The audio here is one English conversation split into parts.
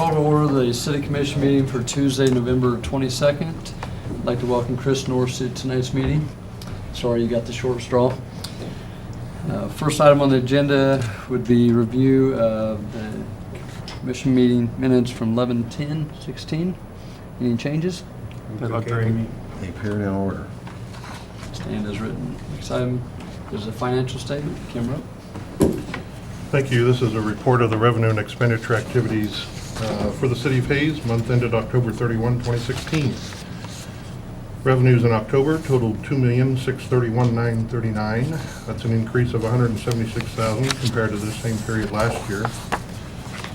Call to order the City Commission meeting for Tuesday, November 22nd. I'd like to welcome Chris Norris to tonight's meeting. Sorry you got the short straw. First item on the agenda would be review of the commission meeting minutes from 11/10/16. Any changes? They appear in order. Stand as written. Next item is a financial statement. Kim Rowe. Thank you. This is a report of the revenue and expenditure activities for the City of Hayes, month ended October 31, 2016. Revenues in October totaled $2,631,939. That's an increase of $176,000 compared to the same period last year.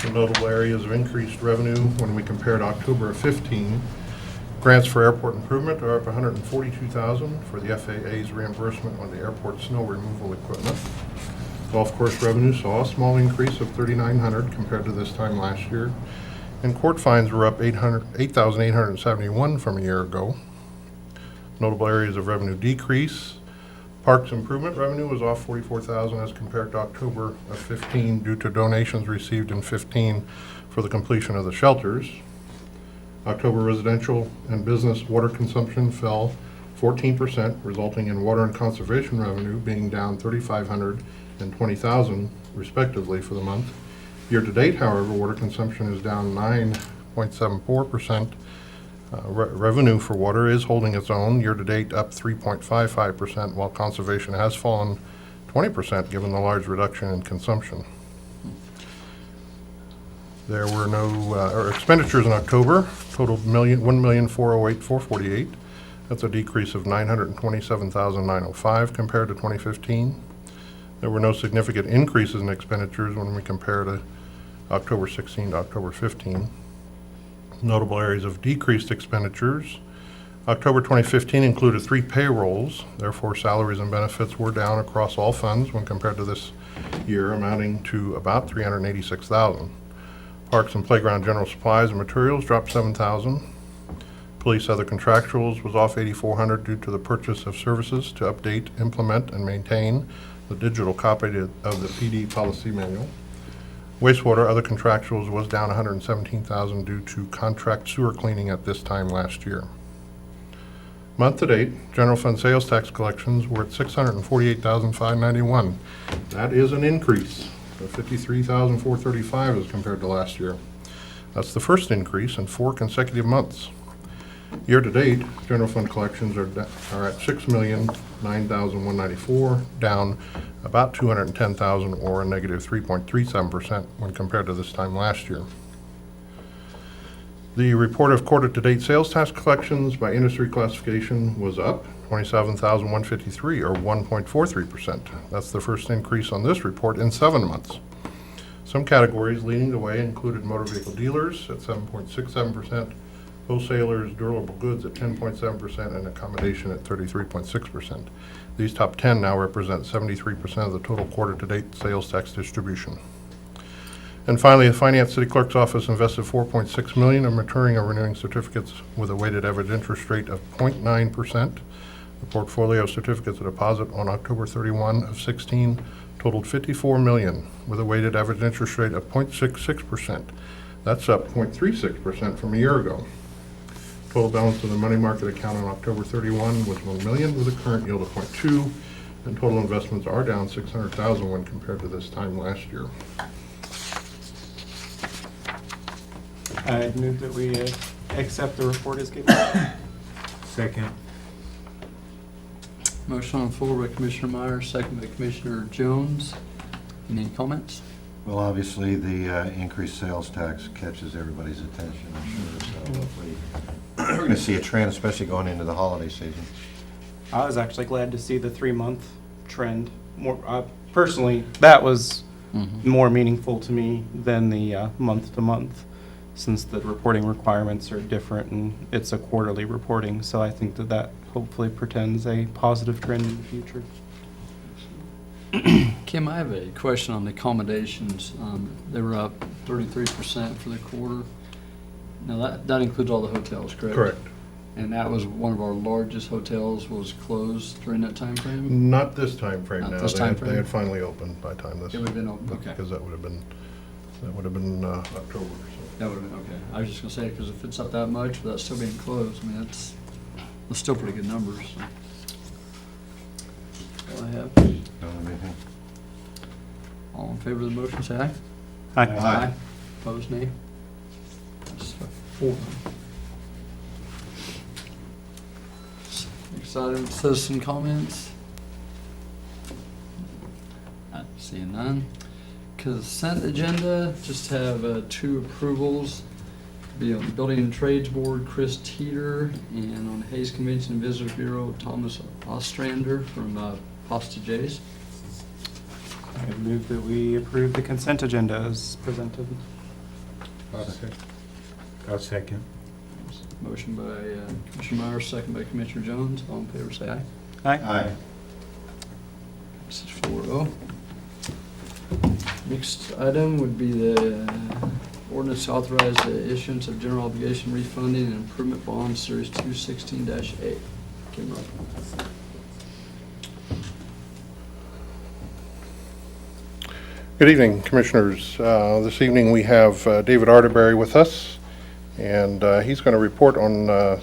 Some notable areas of increased revenue when we compare to October of 15. Grants for airport improvement are up $142,000 for the FAA's reimbursement on the airport snow removal equipment. Golf course revenue saw a small increase of $3,900 compared to this time last year. And court fines were up $8,871 from a year ago. Notable areas of revenue decrease. Parks improvement revenue was off $44,000 as compared to October of 15 due to donations received in 15 for the completion of the shelters. October residential and business water consumption fell 14%, resulting in water and conservation revenue being down $3,500 and $20,000 respectively for the month. Year-to-date, however, water consumption is down 9.74%. Revenue for water is holding its own. Year-to-date up 3.55%, while conservation has fallen 20% given the large reduction in consumption. There were no expenditures in October, totaled $1,408,448. That's a decrease of $927,905 compared to 2015. There were no significant increases in expenditures when we compare to October 16 to October 15. Notable areas of decreased expenditures. October 2015 included 3 payrolls. Therefore, salaries and benefits were down across all funds when compared to this year, amounting to about $386,000. Parks and playground general supplies and materials dropped $7,000. Police other contractuals was off $8,400 due to the purchase of services to update, implement, and maintain the digital copy of the PD policy manual. Wastewater other contractuals was down $117,000 due to contract sewer cleaning at this time last year. Month to date, general fund sales tax collections were at $648,591. That is an increase of $53,435 as compared to last year. That's the first increase in 4 consecutive months. Year-to-date, general fund collections are at $6,009,194, down about $210,000 or a negative 3.37% when compared to this time last year. The report of quarter-to-date sales tax collections by industry classification was up $27,153 or 1.43%. That's the first increase on this report in 7 months. Some categories leading the way included motor vehicle dealers at 7.67%, wholesalers, durable goods at 10.7%, and accommodation at 33.6%. These top 10 now represent 73% of the total quarter-to-date sales tax distribution. And finally, the Finance City Clerk's Office invested $4.6 million in maturing or renewing certificates with a weighted average interest rate of 0.9%. The portfolio of certificates of deposit on October 31 of 16 totaled $54 million with a weighted average interest rate of 0.66%. That's up 0.36% from a year ago. Total balance of the money market account on October 31 was $1 million with a current yield of 0.2, and total investments are down $600,000 when compared to this time last year. I move that we accept the report as given. Second. Motion on the floor by Commissioner Myers, second by Commissioner Jones. Any comments? Well, obviously, the increased sales tax catches everybody's attention, I'm sure. So hopefully we're going to see a trend, especially going into the holiday season. I was actually glad to see the 3-month trend. More personally, that was more meaningful to me than the month to month, since the reporting requirements are different and it's a quarterly reporting. So I think that that hopefully portends a positive trend in the future. Kim, I have a question on the accommodations. They were up 33% for the quarter. Now that includes all the hotels, correct? Correct. And that was one of our largest hotels was closed during that time frame? Not this time frame Not now. this time frame? They had finally opened by the time this. It would have been open, okay. Because that would have been That would have been October. So. That would have been, okay. I was just gonna say, because if it's up that much, without still being closed, I mean, that's still pretty good numbers. So. All I have. Don't have anything. All in favor of the motion, say aye. Aye. Opposed, nay. That's 4. Next item, citizen comments. Seeing none. Consent agenda, just have 2 approvals. Be on the Building and Trades Board, Chris Teeter, and on Hayes Convention and Visitors Bureau, Thomas Ostrander from Pasta J's. I move that we approve the consent agenda as presented. I'll second. Motion by Commissioner Myers, second by Commissioner Jones. All in favor, say aye. Aye. This is 4-0. Next item would be the ordinance to authorize the issuance of general obligation refunding and improvement bond series 216-8. Kim Rupp. Good evening, Commissioners. This evening we have David Arterberry with us, and he's going to report on a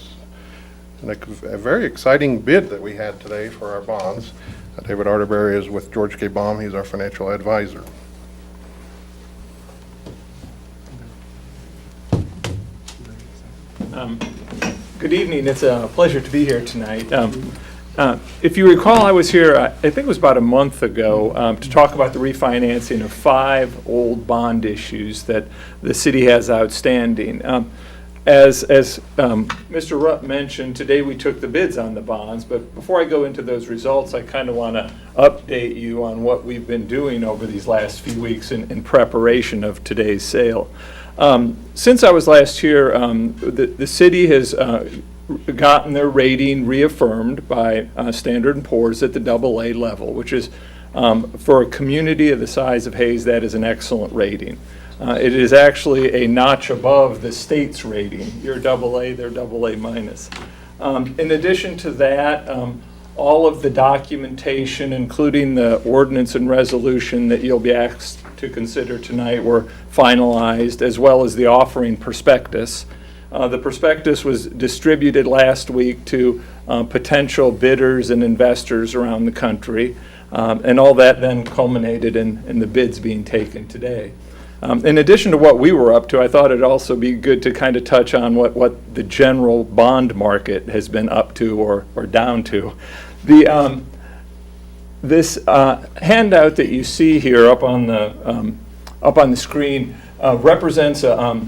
very exciting bid that we had today for our bonds. David Arterberry is with George K. Baum. He's our financial advisor. Good evening. It's a pleasure to be here tonight. If you recall, I was here, I think it was about a month ago, to talk about the refinancing of 5 old bond issues that the city has outstanding. As Mr. Rupp mentioned, today we took the bids on the bonds, but before I go into those results, I kind of want to update you on what we've been doing over these last few weeks in preparation of today's sale. Since I was last here, the city has gotten their rating reaffirmed by Standard & Poor's at the AA level, which is, for a community of the size of Hayes, that is an excellent rating. It is actually a notch above the state's rating. You're AA, they're AA minus. In addition to that, all of the documentation, including the ordinance and resolution that you'll be asked to consider tonight, were finalized, as well as the offering prospectus. The prospectus was distributed last week to potential bidders and investors around the country, and all that then culminated in the bids being taken today. In addition to what we were up to, I thought it'd also be good to kind of touch on what the general bond market has been up to or down to. This handout that you see here up on the screen represents a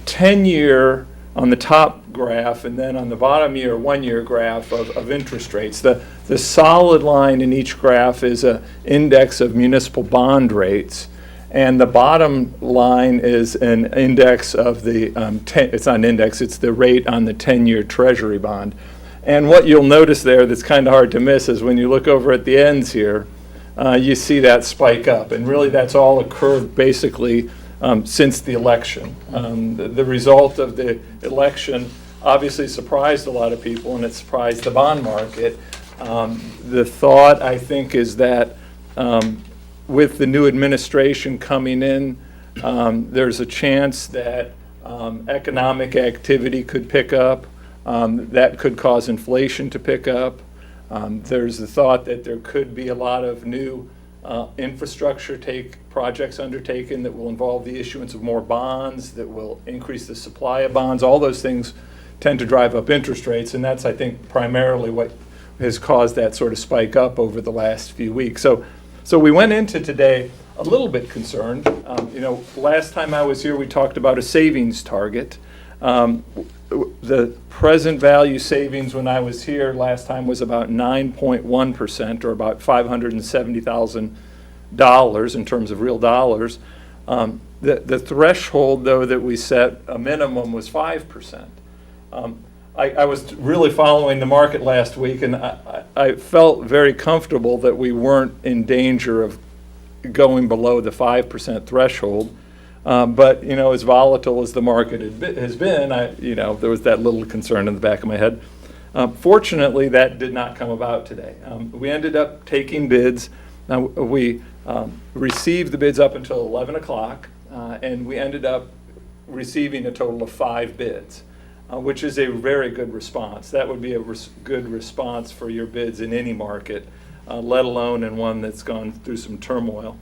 10-year on the top graph, and then on the bottom year, 1-year graph of interest rates. The solid line in each graph is an index of municipal bond rates, and the bottom line is an index of the, it's not an index, it's the rate on the 10-year Treasury bond. And what you'll notice there that's kind of hard to miss is when you look over at the ends here, you see that spike up. And really that's all occurred basically since the election. The result of the election obviously surprised a lot of people, and it surprised the bond market. The thought, I think, is that with the new administration coming in, there's a chance that economic activity could pick up. That could cause inflation to pick up. There's the thought that there could be a lot of new infrastructure projects undertaken that will involve the issuance of more bonds, that will increase the supply of bonds. All those things tend to drive up interest rates, and that's, I think, primarily what has caused that sort of spike up over the last few weeks. So we went into today a little bit concerned. Last time I was here, we talked about a savings target. The present value savings when I was here last time was about 9.1%, or about $570,000 in terms of real dollars. The threshold, though, that we set, a minimum, was 5%. I was really following the market last week, and I felt very comfortable that we weren't in danger of going below the 5% threshold. But as volatile as the market has been, there was that little concern in the back of my head. Fortunately, that did not come about today. We ended up taking bids. Now, we received the bids up until 11 o'clock. and we ended up receiving a total of 5 bids, which is a very good response. That would be a good response for your bids in any market, let alone in one that's gone through some turmoil.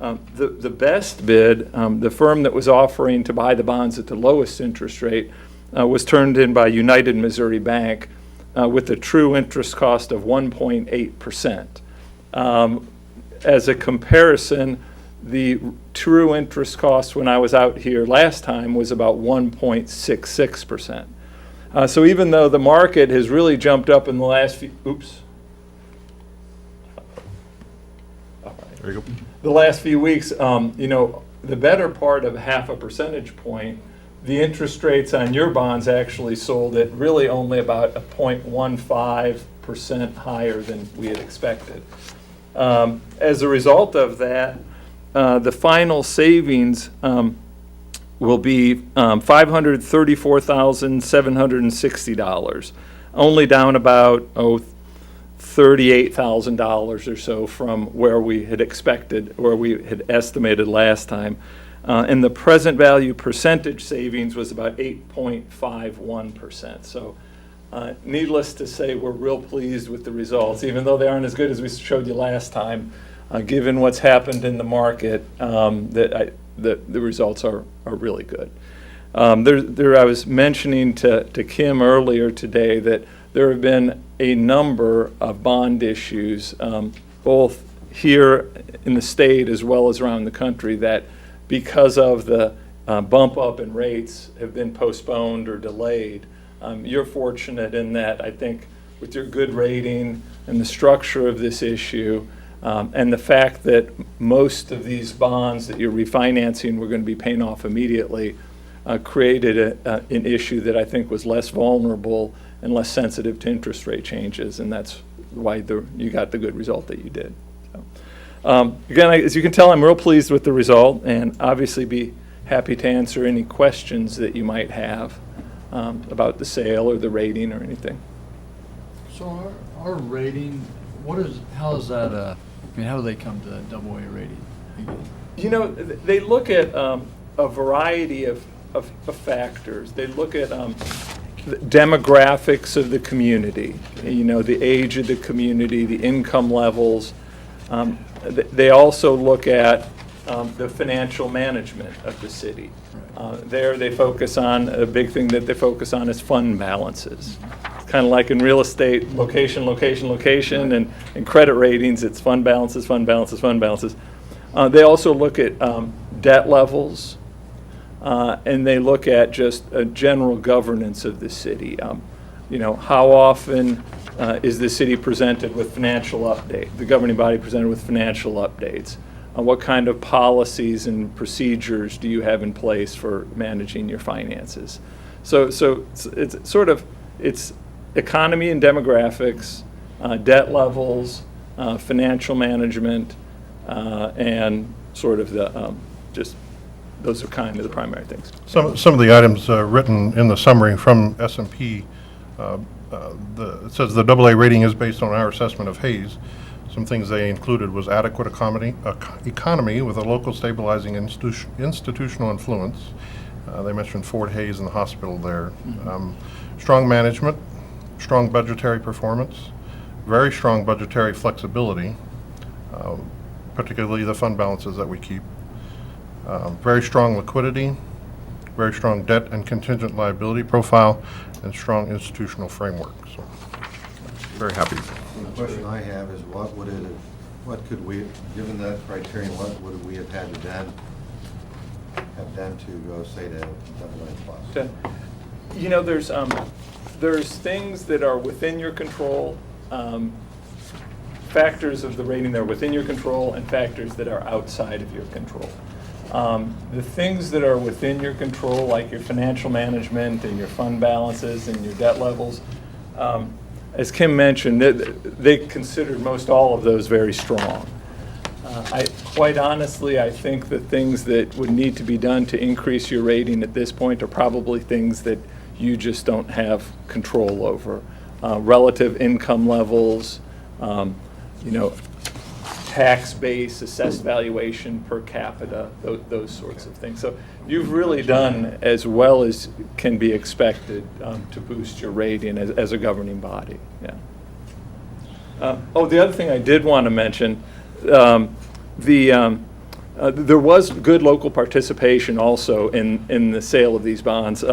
The best bid, the firm that was offering to buy the bonds at the lowest interest rate, was turned in by United Missouri Bank with a true interest cost of 1.8%. As a comparison, the true interest cost when I was out here last time was about 1.66%. So even though the market has really jumped up in the last few, There you go. the last few weeks, the better part of 0.5 percentage point, the interest rates on your bonds actually sold at really only about a 0.15% higher than we had expected. As a result of that, the final savings will be $534,760, only down about $38,000 or so from where we had expected, or we had estimated last time. And the present value percentage savings was about 8.51%. So needless to say, we're real pleased with the results, even though they aren't as good as we showed you last time. Given what's happened in the market, the results are really good. I was mentioning to Kim earlier today that there have been a number of bond issues, both here in the state as well as around the country, that because of the bump up in rates have been postponed or delayed. You're fortunate in that, I think, with your good rating and the structure of this issue, and the fact that most of these bonds that you're refinancing were going to be paying off immediately, created an issue that I think was less vulnerable and less sensitive to interest rate changes, and that's why you got the good result that you did. So, again, as you can tell, I'm real pleased with the result, and obviously be happy to answer any questions that you might have about the sale or the rating or anything. So our rating, how is that, how do they come to that AA rating? They look at a variety of factors. They look at the demographics of the community, the age of the community, the income levels. They also look at the financial management of the city. There they focus on, a big thing that they focus on is fund balances. Kind of like in real estate, location, and in credit ratings, it's fund balances, fund balances, fund balances. They also look at debt levels, and they look at just a general governance of the city. How often is the city presented with financial update, the governing body presented with financial updates? What kind of policies and procedures do you have in place for managing your finances? So it's economy and demographics, debt levels, financial management, and sort of the those are kind of the primary things. Some of the items written in the summary from S&P, it says the AA rating is based on our assessment of Hayes. Some things they included was adequate economy with a local stabilizing institutional influence. They mentioned Fort Hayes and the hospital there. Strong management, strong budgetary performance, very strong budgetary flexibility, particularly the fund balances that we keep. Very strong liquidity, very strong debt and contingent liability profile, and strong institutional framework. So, very happy. The question I have is what could we, given that criterion, what would we have had to done to say to AA+? There's things that are within your control, factors of the rating that are within your control, and factors that are outside of your control. The things that are within your control, like your financial management and your fund balances and your debt levels, as Kim mentioned, they considered most all of those very strong. Quite honestly, I think the things that would need to be done to increase your rating at this point are probably things that you just don't have control over. Relative income levels, tax base, assessed valuation per capita, those sorts of things. So you've really done as well as can be expected to boost your rating as a governing body. Yeah. The other thing I did want to mention, there was good local participation also in the sale of these bonds.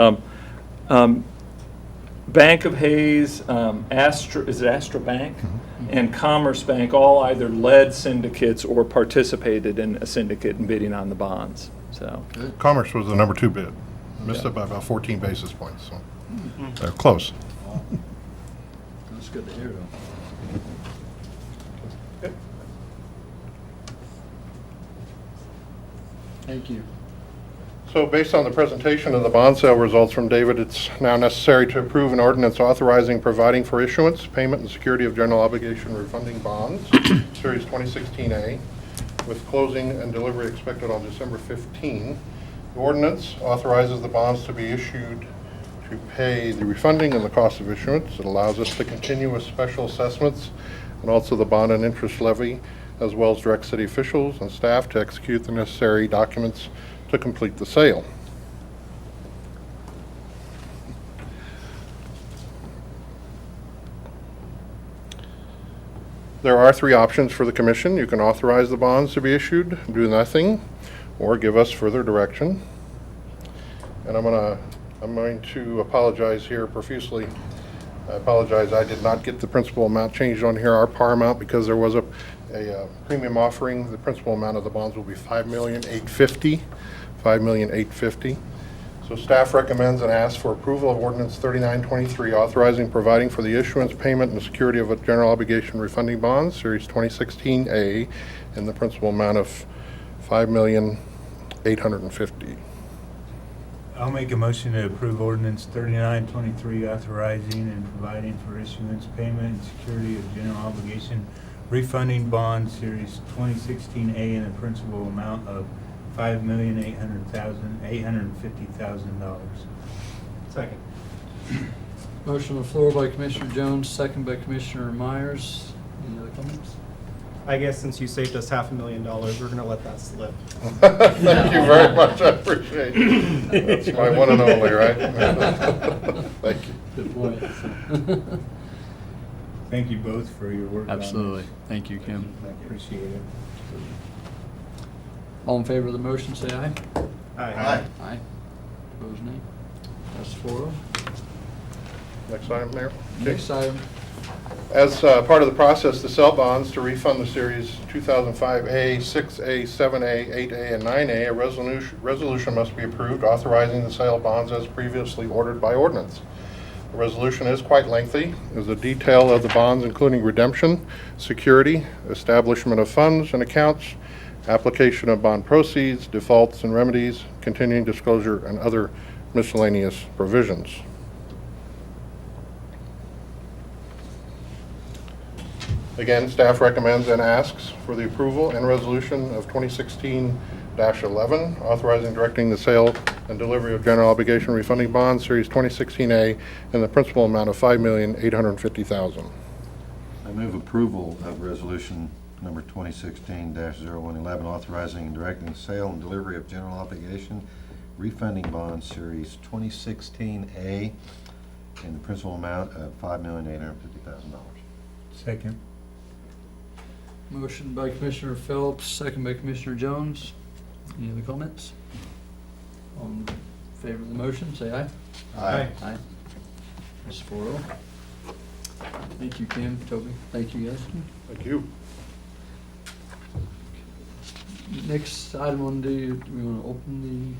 Bank of Hayes, Astra Bank, and Commerce Bank all either led syndicates or participated in a syndicate in bidding on the bonds. So, Commerce was the number 2 bid. Missed it by about 14 basis points, so they're close. That's good to hear, though. Thank you. So based on the presentation of the bond sale results from David, it's now necessary to approve an ordinance authorizing providing for issuance, payment, and security of general obligation refunding bonds, Series 2016A, with closing and delivery expected on December 15. The ordinance authorizes the bonds to be issued to pay the refunding and the cost of issuance. It allows us to continue with special assessments and also the bond and interest levy, as well as direct city officials and staff to execute the necessary documents to complete the sale. There are 3 options for the commission. You can authorize the bonds to be issued, do nothing, or give us further direction. And I'm going to apologize here profusely. I apologize, I did not get the principal amount changed on here, our par amount, because there was a premium offering. The principal amount of the bonds will be $5,850,000. $5,850,000. So staff recommends and asks for approval of ordinance 3923, authorizing providing for the issuance, payment, and security of a general obligation refunding bonds, Series 2016A, in the principal amount of $5,850,000. I'll make a motion to approve ordinance 3923, authorizing and providing for issuance, payment, and security of general obligation refunding bond series 2016A in the principal amount of $5,850,000. Second. Motion on the floor by Commissioner Jones, second by Commissioner Myers. Any other comments? I guess since you saved us $500,000, we're gonna let that slip. Thank you very much, I appreciate it. That's my one and only, right? Thank you. Good point. Thank you both for your work on this. Absolutely. Thank you, Kim. I appreciate it. All in favor of the motion, say aye. Aye. Aye. Opposed, nay. That's 4-0. Next item, Mayor. Next item. As part of the process to sell bonds to refund the Series 2005A, 6A, 7A, 8A, and 9A, a resolution must be approved authorizing the sale of bonds as previously ordered by ordinance. The resolution is quite lengthy. There's a detail of the bonds, including redemption, security, establishment of funds and accounts, application of bond proceeds, defaults and remedies, continuing disclosure, and other miscellaneous provisions. Again, staff recommends and asks for the approval and resolution of 2016-11, authorizing and directing the sale and delivery of general obligation refunding bonds, Series 2016A, in the principal amount of $5,850,000. I move approval of resolution number 2016-0111, authorizing and directing the sale and delivery of general obligation refunding bonds, Series 2016A, in the principal amount of $5,850,000. Second. Motion by Commissioner Phelps, second by Commissioner Jones. Any other comments? All in favor of the motion, say aye. Aye. Aye. That's 4-0. Thank you, Kim, Toby. Thank you, guys. Thank you. Next item on the, do we want to open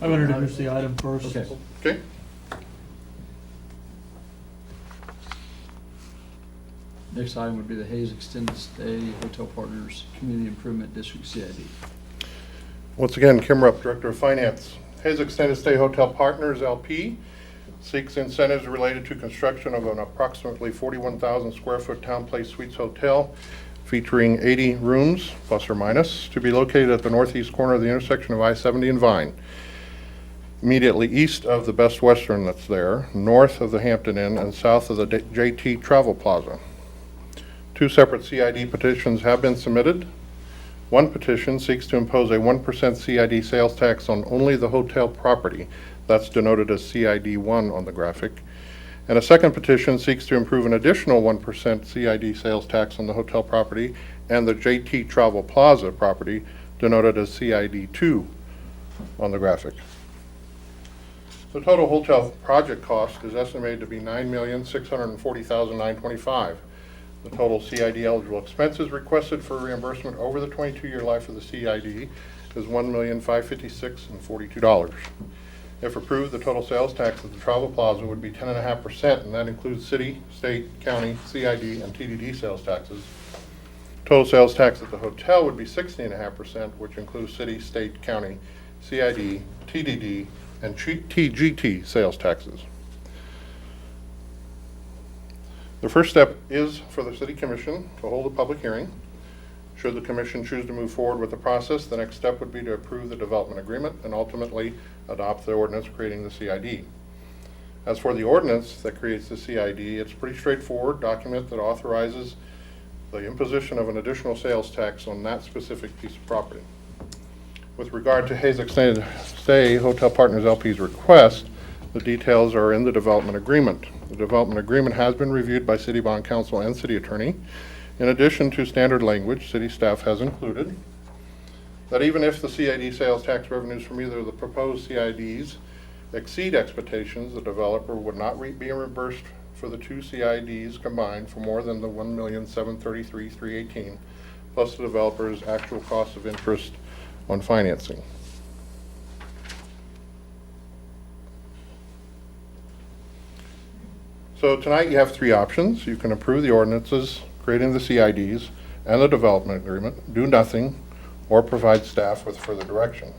I'm going to introduce the item first. Okay. Okay. the, next item would be the Hayes Extended Stay Hotel Partners Community Improvement District CID. Once again, Kim Rupp, Director of Finance. Hayes Extended Stay Hotel Partners, LP, seeks incentives related to construction of an approximately 41,000 square foot Town Place Suites Hotel featuring 80 rooms, plus or minus, to be located at the northeast corner of the intersection of I-70 and Vine, immediately east of the Best Western that's there, north of the Hampton Inn, and south of the JT Travel Plaza. 2 separate CID petitions have been submitted. One petition seeks to impose a 1% CID sales tax on only the hotel property. That's denoted as CID 1 on the graphic. And a second petition seeks to improve an additional 1% CID sales tax on the hotel property and the JT Travel Plaza property, denoted as CID 2 on the graphic. The total hotel project cost is estimated to be $9,640,925. The total CID eligible expenses requested for reimbursement over the 22-year life of the CID is $1,556,042. If approved, the total sales tax at the Travel Plaza would be 10.5%, and that includes city, state, county, CID, and TDD sales taxes. Total sales tax at the hotel would be 16.5%, which includes city, state, county, CID, TDD, and TGT sales taxes. The first step is for the City Commission to hold a public hearing. Should the Commission choose to move forward with the process, the next step would be to approve the development agreement and ultimately adopt the ordinance creating the CID. As for the ordinance that creates the CID, it's a pretty straightforward document that authorizes the imposition of an additional sales tax on that specific piece of property. With regard to Hayes Extended Stay Hotel Partners LP's request, the details are in the development agreement. The development agreement has been reviewed by City Bond Counsel and City Attorney. In addition to standard language, City staff has included that even if the CID sales tax revenues from either of the proposed CIDs exceed expectations, the developer would not be reimbursed for the 2 CIDs combined for more than the $1,733,318, plus the developer's actual cost of interest on financing. So tonight you have 3 options. You can approve the ordinances creating the CIDs and the development agreement, do nothing, or provide staff with further direction.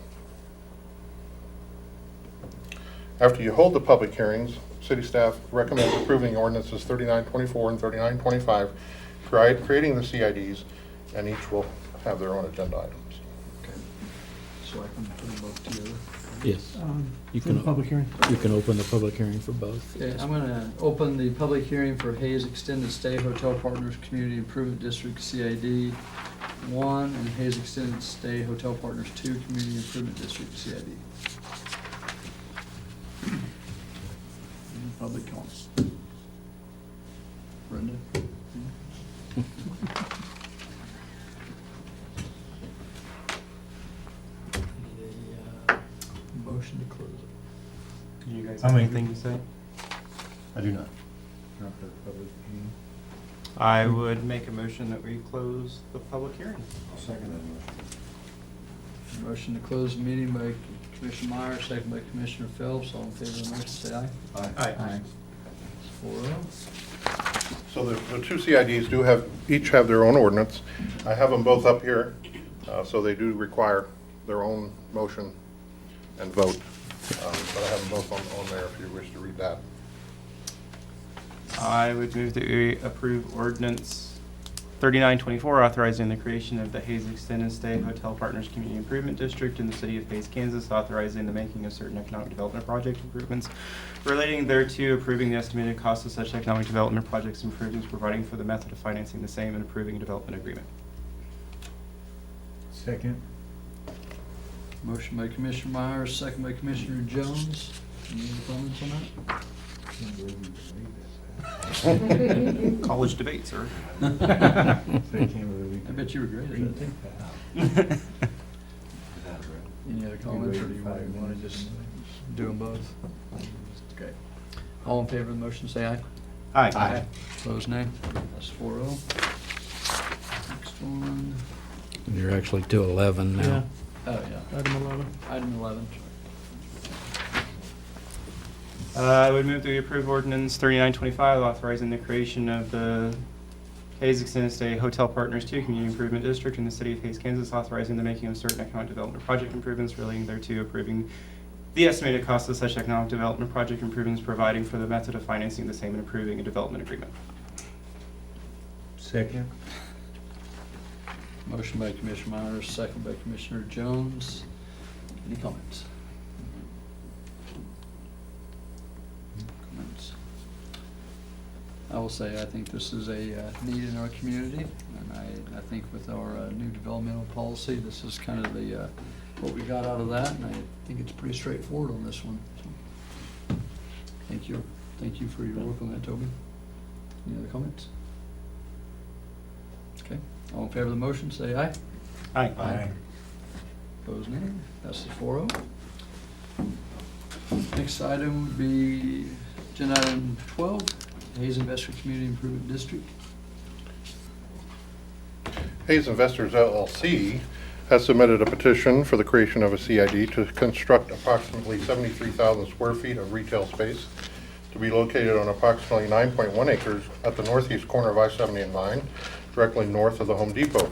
After you hold the public hearings, city staff recommends approving ordinances 3924 and 3925, creating the CIDs, and each will have their own agenda items. So I can put them both together. Yes, You For the can- public hearing. you can open the public hearing for both. Okay, I'm gonna open the public hearing for Hayes Extended Stay Hotel Partners Community Improvement District CID 1 and Hayes Extended Stay Hotel Partners 2 Community Improvement District CID. Any public comments? Brenda? Motion to close it. Do you guys I'll have make anything to say? I do not. I would make a motion that we close the public hearing. I'll second that motion. Motion to close the meeting by Commissioner Meyer, second by Commissioner Phelps. All in favor of the motion, say aye. Aye. It's 4-0. So the 2 CIDs each have their own ordinance. I have them both up here, so they do require their own motion and vote. But I have them both on there if you wish to read that. I would move that we approve ordinance 3924, authorizing the creation of the Hayes Extended Stay Hotel Partners Community Improvement District in the city of Hayes, Kansas, authorizing the making of certain economic development project improvements relating thereto, approving the estimated cost of such economic development projects improvements, providing for the method of financing the same, and approving a development agreement. Second. Motion by Commissioner Myers, second by Commissioner Jones. Any comments on that? College debate, sir. I bet you were great at that. Any other comments, or do you want to just do them both? Okay. All in favor of the motion, say aye. Aye. Opposed, nay. That's 4-0. Next one. You're actually to 11 now. Oh, yeah. Item 11. Item 11. I would move that we approve ordinance 3925, authorizing the creation of the Hayes Extended Stay Hotel Partners 2 Community Improvement District in the city of Hayes, Kansas, authorizing the making of certain economic development project improvements relating thereto, approving the estimated cost of such economic development project improvements, providing for the method of financing the same, and approving a development agreement. Second. Motion by Commissioner Myers, second by Commissioner Jones. Any comments? Comments? I will say, I think this is a need in our community, and I think with our new developmental policy, this is kind of the, what we got out of that, and I think it's pretty straightforward on this one. So, thank you. Thank you for your work on that, Toby. Any other comments? Okay, all in favor of the motion, say aye. Aye. Aye. Opposed, nay. Passes 4-0. Next item would be agenda item 12, Hayes Investor Community Improvement District. Hayes Investors LLC has submitted a petition for the creation of a CID to construct approximately 73,000 square feet of retail space to be located on approximately 9.1 acres at the northeast corner of I-70 and Vine, directly north of the Home Depot.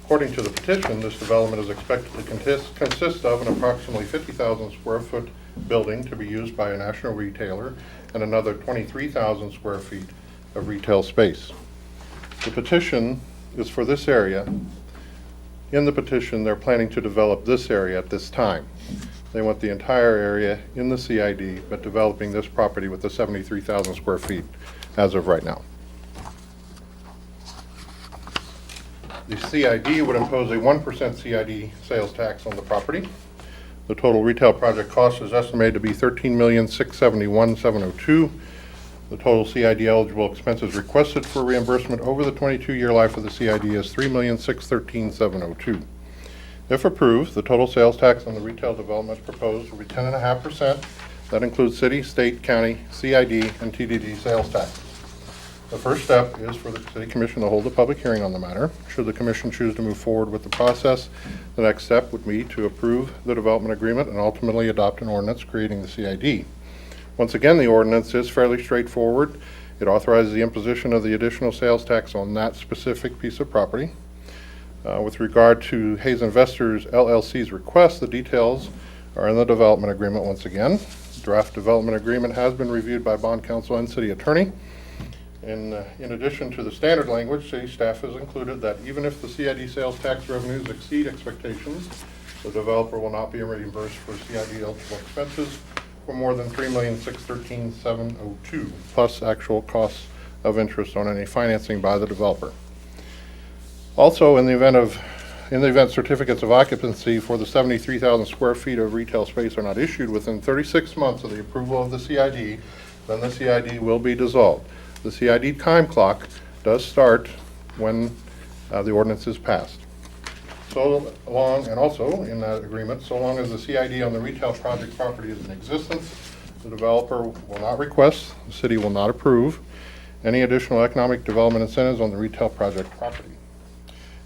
According to the petition, this development is expected to consist of an approximately 50,000 square foot building to be used by a national retailer and another 23,000 square feet of retail space. The petition is for this area. In the petition, they're planning to develop this area at this time. They want the entire area in the CID, but developing this property with the 73,000 square feet as of right now. The CID would impose a 1% CID sales tax on the property. The total retail project cost is estimated to be $13,671,702. The total CID eligible expenses requested for reimbursement over the 22-year life of the CID is $3,613,702. If approved, the total sales tax on the retail development proposed will be 10.5%. That includes city, state, county, CID, and TDD sales taxes. The first step is for the City Commission to hold a public hearing on the matter. Should the Commission choose to move forward with the process, the next step would be to approve the development agreement and ultimately adopt an ordinance creating the CID. Once again, the ordinance is fairly straightforward. It authorizes the imposition of the additional sales tax on that specific piece of property. With regard to Hayes Investors LLC's request, the details are in the development agreement once again. The draft development agreement has been reviewed by bond counsel and city attorney. In addition to the standard language, city staff has included that even if the CID sales tax revenues exceed expectations, the developer will not be reimbursed for CID eligible expenses for more than $3,613,702, plus actual costs of interest on any financing by the developer. Also, in the event certificates of occupancy for the 73,000 square feet of retail space are not issued within 36 months of the approval of the CID, then the CID will be dissolved. The CID time clock does start when the ordinance is passed. So long, and also in that agreement, so long as the CID on the retail project property is in existence, the developer will not request, the city will not approve any additional economic development incentives on the retail project property.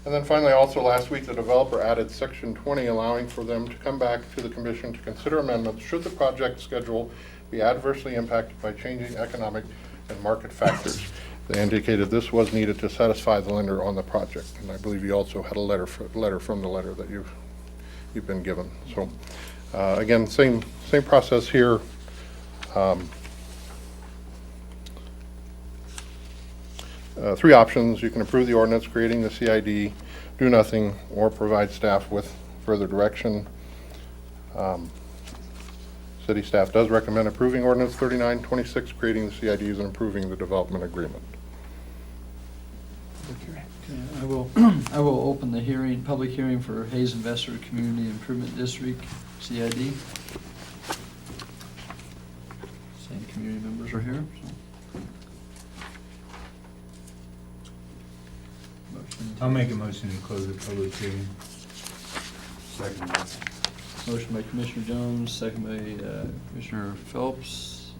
And then finally, also last week, the developer added Section 20, allowing for them to come back to the Commission to consider amendments should the project schedule be adversely impacted by changing economic and market factors. They indicated this was needed to satisfy the lender on the project, and I believe you also had a letter from the letter that you've been given. So again, same process here. Three options: you can approve the ordinance creating the CID, do nothing, or provide staff with further direction. City staff does recommend approving ordinance 3926, creating the CIDs and approving the development agreement. Okay, I will open the hearing, public hearing for Hayes Investor Community Improvement District, CID. Same community members are here, so. I'll make a motion to close the public hearing. Second. Motion by Commissioner Jones, second by Commissioner Phelps.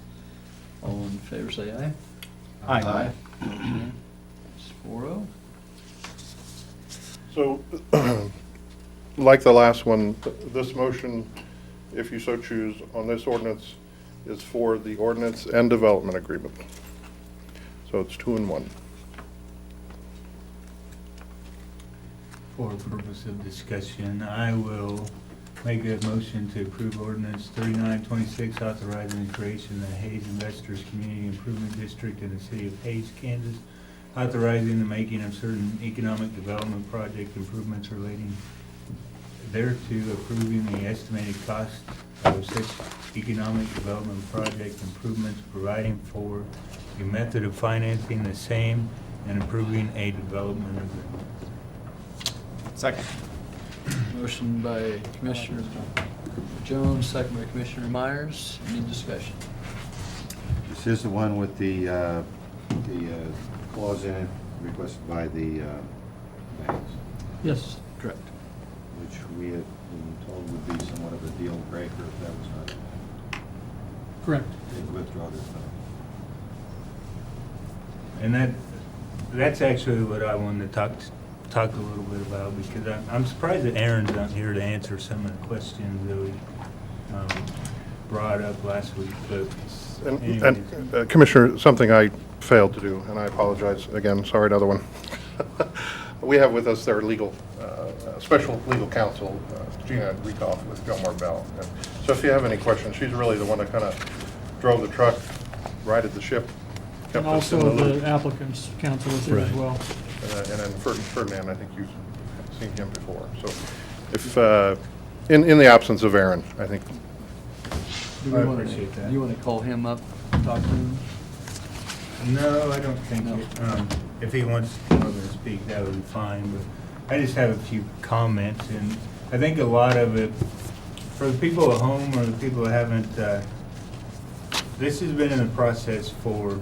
All in favor, say aye. Aye. It's 4-0. So, like the last one, this motion, if you so choose, on this ordinance is for the ordinance and development agreement. So it's 2 in 1. For purpose of discussion, I will make a motion to approve ordinance 3926, authorizing the creation of the Hayes Investors Community Improvement District in the city of Hayes, Kansas, authorizing the making of certain economic development project improvements relating thereto, approving the estimated cost of such economic development project improvements, providing for the method of financing the same, and approving a development agreement. Second. Motion by Commissioner Jones, second by Commissioner Myers. Any discussion? This is the one with the clause in it requested by the banks, Yes. Correct. which we had been told would be somewhat of a deal breaker if that was not, Correct. they'd withdraw their fund. And that's actually what I wanted to talk a little bit about, because I'm surprised that Aaron's not here to answer some of the questions that we brought up last week, but anyways. And Commissioner, something I failed to do, and I apologize again, sorry, another one. We have with us their legal, special legal counsel, Gina Riekoff with Gilmore Bell. And so if you have any questions, she's really the one that kind of drove the truck, righted the ship, kept And us in also the loop. the applicant's counsel is here as Right. well. And then Ferdinand, I think you've seen him before. So if, in the absence of Aaron, I think, Do I we wanna- appreciate that. Do you want to call him up, talk to him? No, I don't think No. if he wants to come up and speak, that would be fine, but I just have a few comments, and I think a lot of it, for the people at home or the people that haven't, this has been in the process for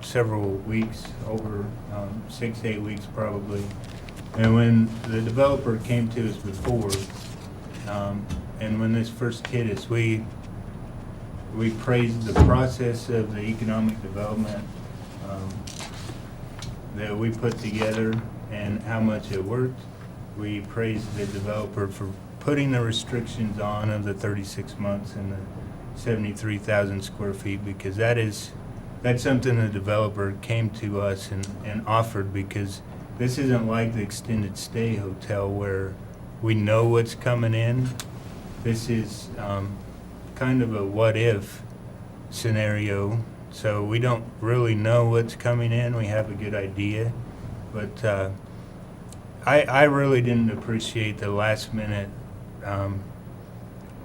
several weeks, over 6 to 8 weeks probably. And when the developer came to us before, and when this first hit us, we praised the process of the economic development that we put together and how much it worked. We praised the developer for putting the restrictions on of the 36 months and the 73,000 square feet, because that's something the developer came to us and offered, because this isn't like the extended stay hotel where we know what's coming in. This is kind of a what-if scenario. So we don't really know what's coming in. We have a good idea. But I really didn't appreciate the last minute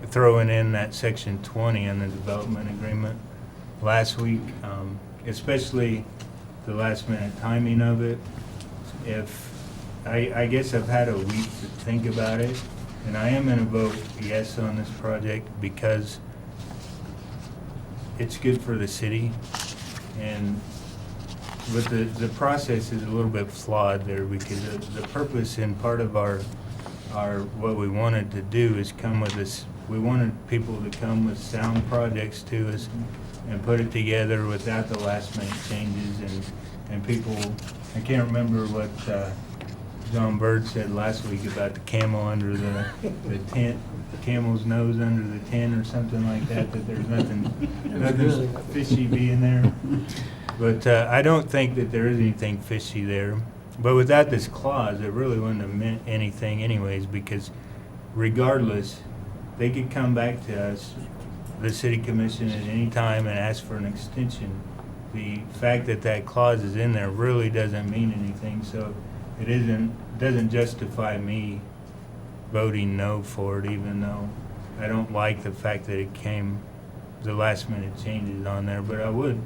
throwing in that section 20 in the development agreement last week, especially the last minute timing of it. I guess I've had a week to think about it, and I am going to vote yes on this project because it's good for the city, but the process is a little bit flawed there, because the purpose and part of our what we wanted to do is come with this. We wanted people to come with sound projects to us and put it together without the last minute changes and people. I can't remember what John Bird said last week about the camel under the tent, the camel's nose under the tent or something like that, that there's nothing fishy being there. But I don't think that there is anything fishy there. But without this clause, it really wouldn't have meant anything anyways, because regardless, they could come back to us, the city commission, at any time and ask for an extension. The fact that that clause is in there really doesn't mean anything, so it doesn't justify me voting no for it, even though I don't like the fact that it came, the last minute changes on there. But I would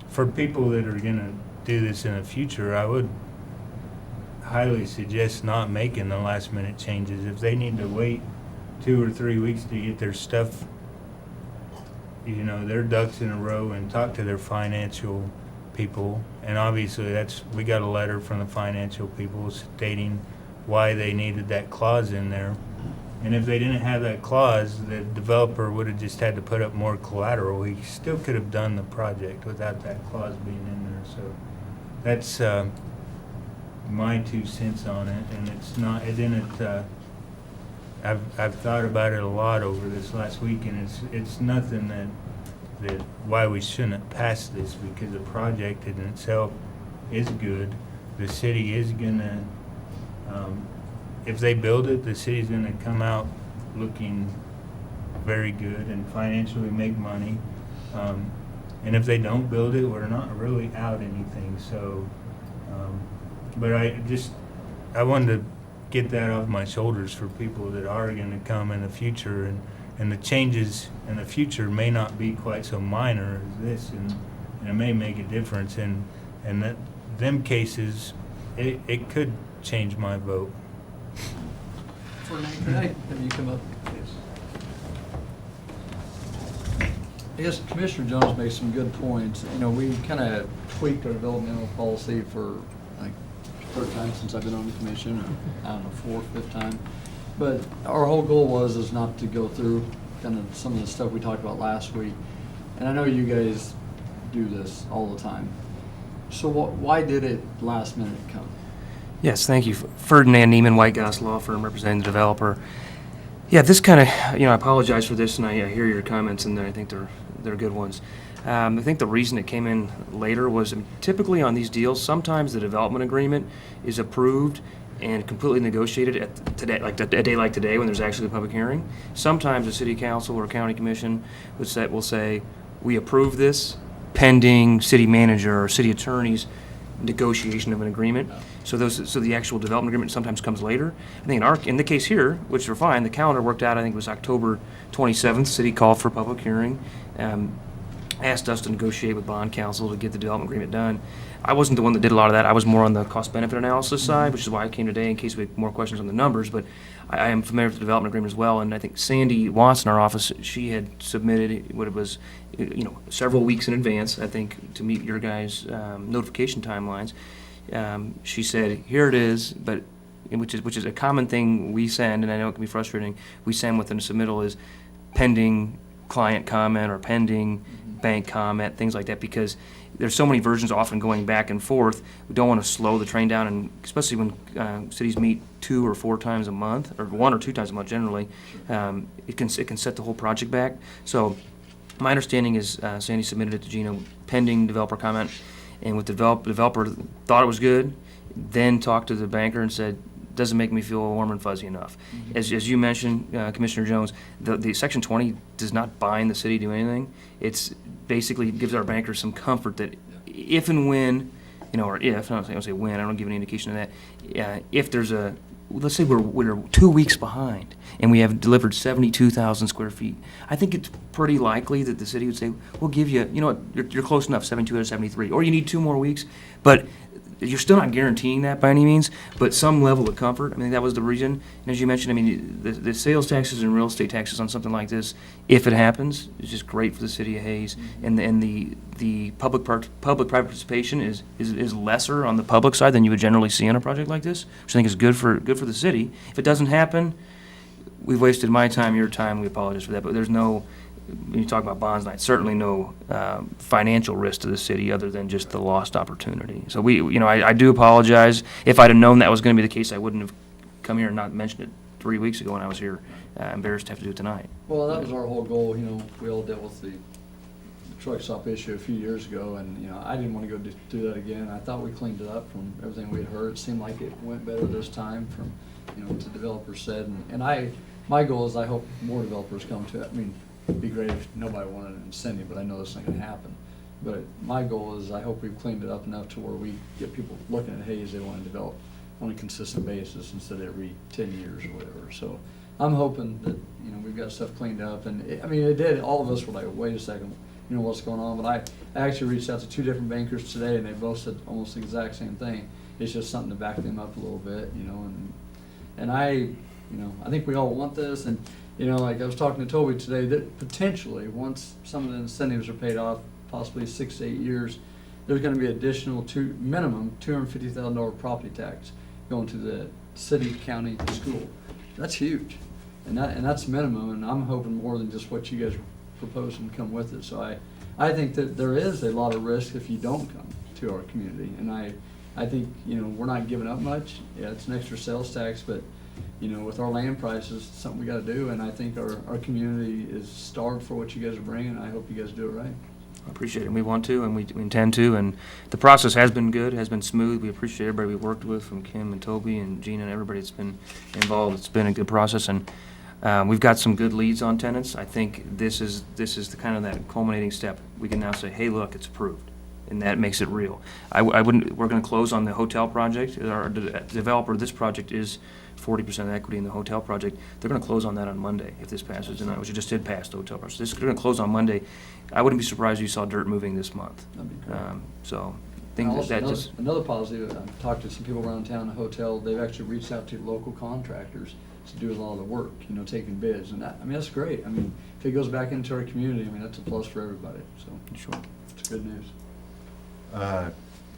for people that are gonna do this in the future, I would highly suggest not making the last minute changes. If they need to wait 2 or 3 weeks to get their stuff, their ducks in a row, and talk to their financial people. And obviously we got a letter from the financial people stating why they needed that clause in there. And if they didn't have that clause, the developer would have just had to put up more collateral. He still could have done the project without that clause being in there. So that's my 2 cents on it. And I've thought about it a lot over this last week, and it's nothing that why we shouldn't pass this, because the project in itself is good. The city is gonna, if they build it, the city's gonna come out looking very good and financially make money. And if they don't build it, we're not really out anything. So, but I wanted to get that off my shoulders for people that are gonna come in the future and the changes in the future may not be quite so minor as this, and it may make a difference, and that them cases, it could change my vote. Ferdinand, could I have you come up? I guess Commissioner Jones makes some good points. You know, we kind of tweaked our developmental policy for like third time since I've been on the commission, or I don't know, fourth, fifth time. But our whole goal is not to go through kind of some of the stuff we talked about last week. And I know you guys do this all the time. So why did it last minute come? Yes, thank you. Ferdinand Neiman, White Goss Law Firm, representing the developer. Yeah, this kind of, I apologize for this, and I hear your comments, and I think they're good ones. I think the reason it came in later was typically on these deals, sometimes the development agreement is approved and completely negotiated at today, like a day like today when there's actually a public hearing. Sometimes the city council or county commission will say, we approve this pending city manager or city attorney's negotiation of an agreement. So the actual development agreement sometimes comes later. I think in the case here, which we're fine, the calendar worked out. I think it was October 27th. City called for a public hearing, asked us to negotiate with bond counsel to get the development agreement done. I wasn't the one that did a lot of that. I was more on the cost benefit analysis side, which is why I came today in case we had more questions on the numbers. But I am familiar with the development agreement as well. And I think Sandy Watts in our office, she had submitted what it was, several weeks in advance, I think, to meet your guys' notification timelines. She said, here it is, but which is a common thing we send, and I know it can be frustrating. We send within a submittal is pending client comment or pending bank comment, things like that, because there's so many versions often going back and forth. We don't want to slow the train down, and especially when cities meet 2 or 4 times a month, or 1 or 2 times a month generally, it can set the whole project back. So my understanding is Sandy submitted it to Gina pending developer comment, and with the developer thought it was good, then talked to the banker and said, doesn't make me feel warm and fuzzy enough. As you mentioned, Commissioner Jones, the Section 20 does not bind the city to do anything. It's basically gives our bankers some comfort that if and when, or if, I don't say when, I don't give any indication of that, if there's let's say we're 2 weeks behind and we have delivered 72,000 square feet, I think it's pretty likely that the city would say, we'll give you, you're close enough, 72 or 73, or you need 2 more weeks, but you're still not guaranteeing that by any means, but some level of comfort. I mean, that was the reason. And as you mentioned, the sales taxes and real estate taxes on something like this, if it happens, is just great for the city of Hayes. And the public-private participation is lesser on the public side than you would generally see on a project like this, which I think is good for the city. If it doesn't happen, we've wasted my time, your time. We apologize for that. But there's no, when you talk about bonds night, certainly no financial risk to the city other than just the lost opportunity. So I do apologize. If I'd have known that was going to be the case, I wouldn't have come here and not mentioned it 3 weeks ago when I was here. Embarrassed to have to do it tonight. Well, that was our whole goal. We all dealt with the truck stop issue a few years ago, and I didn't want to go do that again. I thought we cleaned it up from everything we had heard. It seemed like it went better this time from what the developers said. And my goal is I hope more developers come to it. I mean, it'd be great if nobody wanted an incentive, but I know that's not going to happen. But my goal is I hope we've cleaned it up enough to where we get people looking at Hayes, they want to develop on a consistent basis instead of every 10 years or whatever. So I'm hoping that, we've got stuff cleaned up. And it did. All of us were like, wait a second, what's going on? But I actually reached out to 2 different bankers today, and they both said almost the exact same thing. It's just something to back them up a little bit, and I think we all want this. And like I was talking to Toby today, that potentially once some of the incentives are paid off, possibly 6 to 8 years, there's going to be additional minimum $250,000 property tax going to the city, county, school. That's huge, and that's minimum. And I'm hoping more than just what you guys are proposing come with it. So I think that there is a lot of risk if you don't come to our community, and I think we're not giving up much. Yeah, it's an extra sales tax, but with our land prices, it's something we got to do, and I think our community is starved for what you guys are bringing. I hope you guys do it right. I appreciate it. We want to, and we intend to, and the process has been good, has been smooth. We appreciate everybody we worked with, from Kim and Toby and Gina and everybody that's been involved. It's been a good process, and we've got some good leads on tenants. I think this is the kind of that culminating step. We can now say, hey, look, it's approved. and that makes it real. I wouldn't, we're gonna close on the hotel project. Our developer of this project is 40% equity in the hotel project. They're gonna close on that on Monday if this passes, and which it just did pass the hotel project. This, they're gonna close on Monday. I wouldn't be surprised if you saw dirt moving this month. That'd be great. So, things Also, that just, another positive, I've talked to some people around town in the hotel, they've actually reached out to local contractors to do a lot of the work, you know, taking bids, and that, I mean, that's great. I mean, if it goes back into our community, I mean, that's a plus for everybody, so sure. it's good news.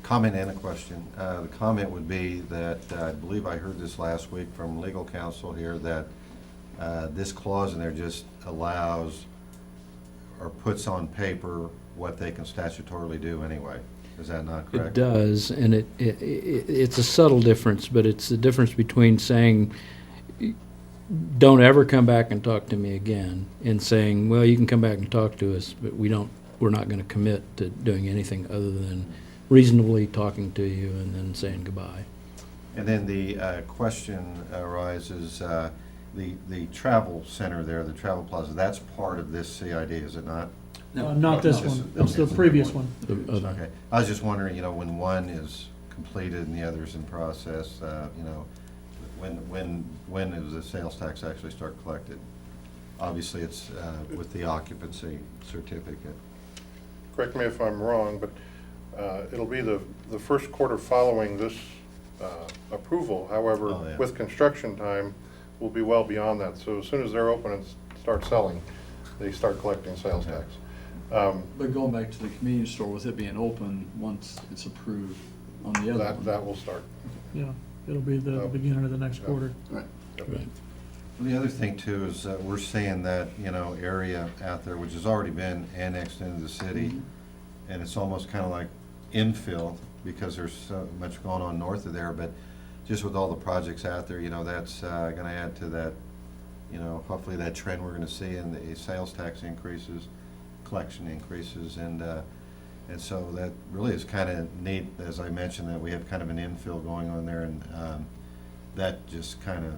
Comment and a question. The comment would be that I believe I heard this last week from legal counsel here that this clause in there just allows or puts on paper what they can statutorily do anyway. Is that not correct? It does, and it's a subtle difference, but it's the difference between saying, don't ever come back and talk to me again, and saying, well, you can come back and talk to us, but we're not gonna commit to doing anything other than reasonably talking to you and then saying goodbye. And then the question arises, the travel center there, the travel plaza, that's part of this CID, is it not? Not this This is- one, it's the okay, previous it's one. The other- Okay. I was just wondering, you know, when one is completed and the other's in process, you know, when does the sales tax actually start collected? Obviously, it's with the occupancy certificate. Correct me if I'm wrong, but it'll be the first quarter following this approval. However, Oh, yeah. with construction time, we'll be well beyond that. So as soon as they're open and start selling, they start collecting sales tax. But going back to the convenience store, with it being open, once it's approved on the other one. That will start. Yeah, it'll be the beginning of the next quarter. Right. Right. The other thing too is we're seeing that, you know, area out there, which has already been annexed into the city, and it's almost kind of like infill because there's so much going on north of there, but just with all the projects out there, you know, that's gonna add to that, you know, hopefully that trend we're gonna see in the sales tax increases, collection increases, and so that really is kind of neat, as I mentioned, that we have kind of an infill going on there, and that just kind of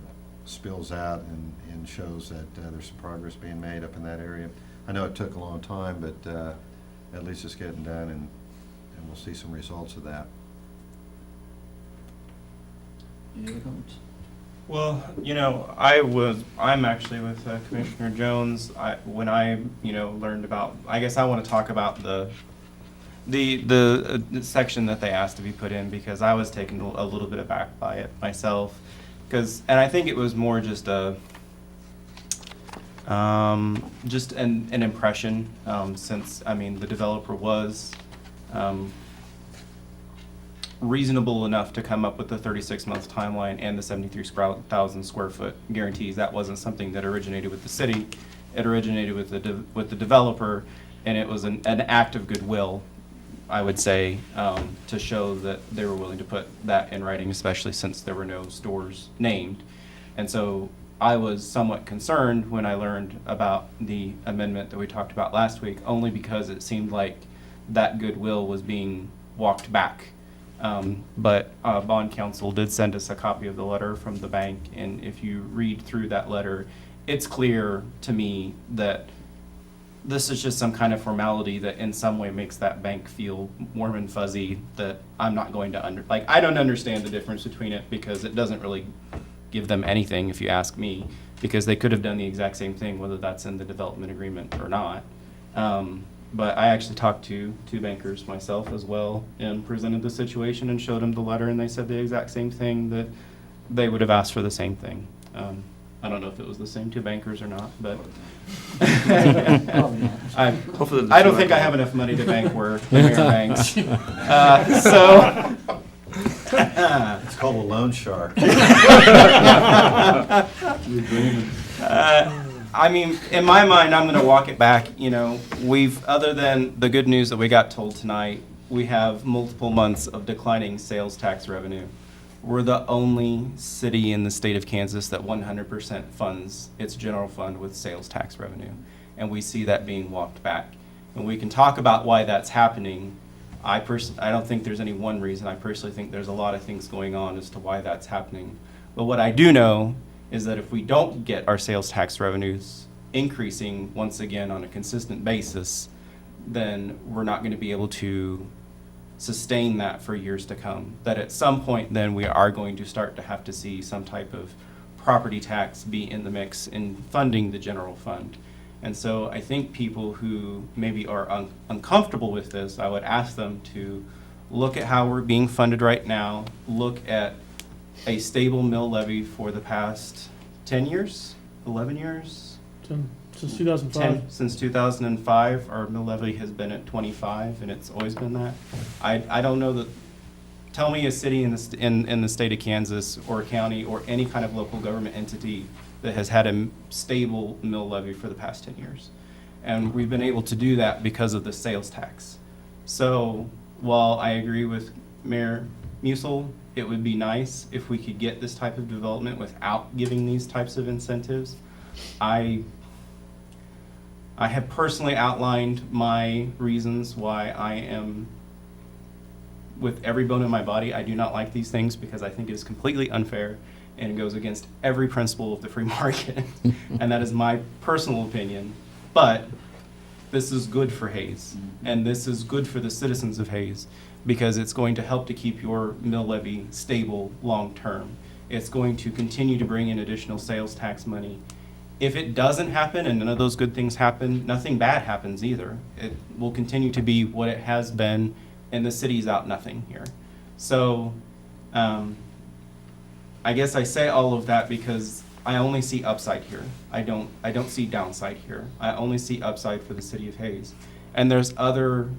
spills out and shows that there's some progress being made up in that area. I know it took a long time, but at least it's getting done, and we'll see some results of that. Any other comments? Well, you know, I'm actually with Commissioner Jones. When I, you know, learned about, I guess I want to talk about the section that they asked to be put in, because I was taken a little bit aback by it myself. And I think it was more just an impression, since, I mean, the developer was reasonable enough to come up with the 36-month timeline and the 73,000 square foot guarantees. That wasn't something that originated with the city. It originated with the developer, and it was an act of goodwill, I would say, to show that they were willing to put that in writing, especially since there were no stores named. And so I was somewhat concerned when I learned about the amendment that we talked about last week, only because it seemed like that goodwill was being walked back. But bond counsel did send us a copy of the letter from the bank, and if you read through that letter, it's clear to me that this is just some kind of formality that in some way makes that bank feel warm and fuzzy, that I'm not going to I don't understand the difference between it, because it doesn't really give them anything, if you ask me, because they could have done the exact same thing, whether that's in the development agreement or not. But I actually talked to two bankers myself as well, and presented the situation and showed them the letter, and they said the exact same thing, that they would have asked for the same thing. I don't know if it was the same two bankers or not, but Probably not. Hopefully I don't think I have enough money to bank where the mayor banks. So It's called a loan shark. I mean, in my mind, I'm going to walk it back. You know, other than the good news that we got told tonight, we have multiple months of declining sales tax revenue. We're the only city in the state of Kansas that 100% funds its general fund with sales tax revenue. And we see that being walked back. And we can talk about why that's happening. I don't think there's any one reason. I personally think there's a lot of things going on as to why that's happening. But what I do know is that if we don't get our sales tax revenues increasing once again on a consistent basis, then we're not going to be able to sustain that for years to come. That at some point then we are going to start to have to see some type of property tax be in the mix in funding the general fund. And so I think people who maybe are uncomfortable with this, I would ask them to look at how we're being funded right now, look at a stable mill levy for the past 10 years, 11 years? Since 2005. Since 2005, our mill levy has been at 25, and it's always been that. I don't know that, tell me a city in the state of Kansas or a county or any kind of local government entity that has had a stable mill levy for the past 10 years. And we've been able to do that because of the sales tax. So while I agree with Mayor Musil, it would be nice if we could get this type of development without giving these types of incentives. I have personally outlined my reasons why I am, with every bone in my body, I do not like these things because I think it is completely unfair and it goes against every principle of the free market. And that is my personal opinion. But this is good for Hayes, and this is good for the citizens of Hayes because it's going to help to keep your mill levy stable long-term. It's going to continue to bring in additional sales tax money. If it doesn't happen and none of those good things happen, nothing bad happens either. It will continue to be what it has been, and the city's out nothing here. So I guess I say all of that because I only see upside here. I don't see downside here. I only see upside for the city of Hayes. And there's other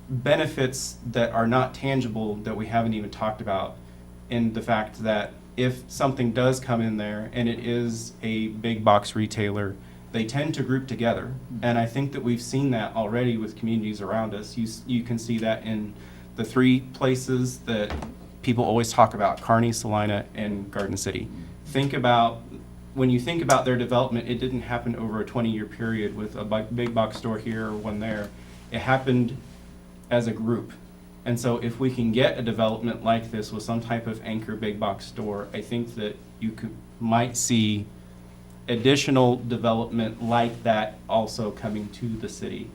benefits that are not tangible that we haven't even talked about, in the fact that if something does come in there and it is a big box retailer, they tend to group together. And I think that we've seen that already with communities around us. You can see that in the three places that people always talk about, Kearney, Salina, and Garden City. When you think about their development, it didn't happen over a 20-year period with a big box store here or one there. It happened as a group. And so if we can get a development like this with some type of anchor big box store, I think that you might see additional development like that also coming to the city.